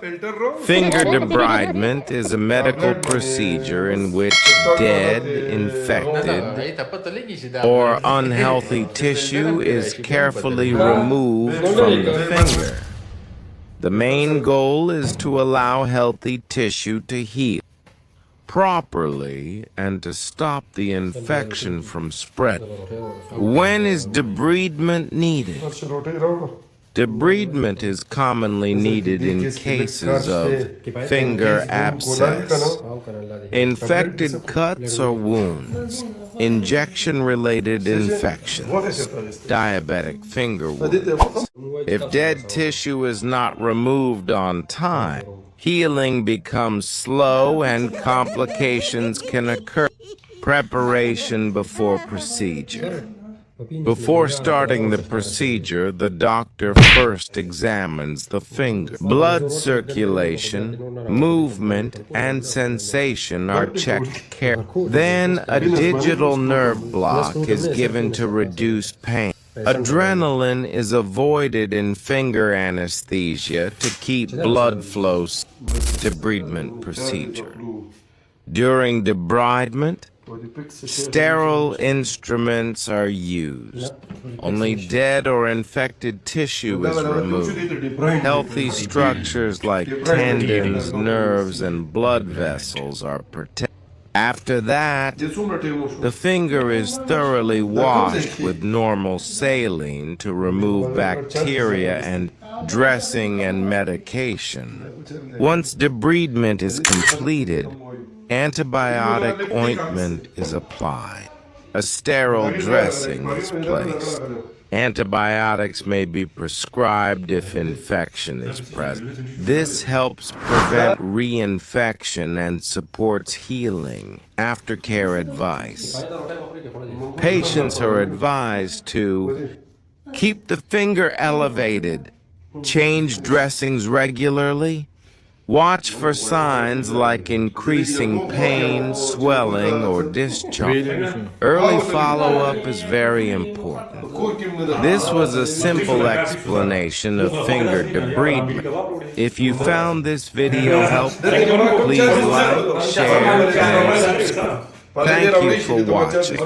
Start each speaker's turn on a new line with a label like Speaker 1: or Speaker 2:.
Speaker 1: Finger debridement is a medical procedure in which dead, infected, or unhealthy tissue is carefully removed from the finger. The main goal is to allow healthy tissue to heal properly and to stop the infection from spread. When is debridement needed? Debridement is commonly needed in cases of finger abscess, infected cuts or wounds, injection-related infections, diabetic finger wounds. If dead tissue is not removed on time, healing becomes slow and complications can occur. Preparation before procedure. Before starting the procedure, the doctor first examines the finger. Blood circulation, movement, and sensation are checked carefully. Then a digital nerve block is given to reduce pain. Adrenaline is avoided in finger anesthesia to keep blood flow. Debridement procedure. During debridement, sterile instruments are used. Only dead or infected tissue is removed. Healthy structures like tendons, nerves, and blood vessels are protected. After that, the finger is thoroughly washed with normal saline to remove bacteria and dressing and medication. Once debridement is completed, antibiotic ointment is applied. A sterile dressing is placed. Antibiotics may be prescribed if infection is present. This helps prevent reinfection and supports healing. Aftercare advice. Patients are advised to keep the finger elevated, change dressings regularly, watch for signs like increasing pain, swelling, or discharge. Early follow-up is very important. This was a simple explanation of finger debridement. If you found this video helpful, please like, share, and subscribe. Thank you for watching.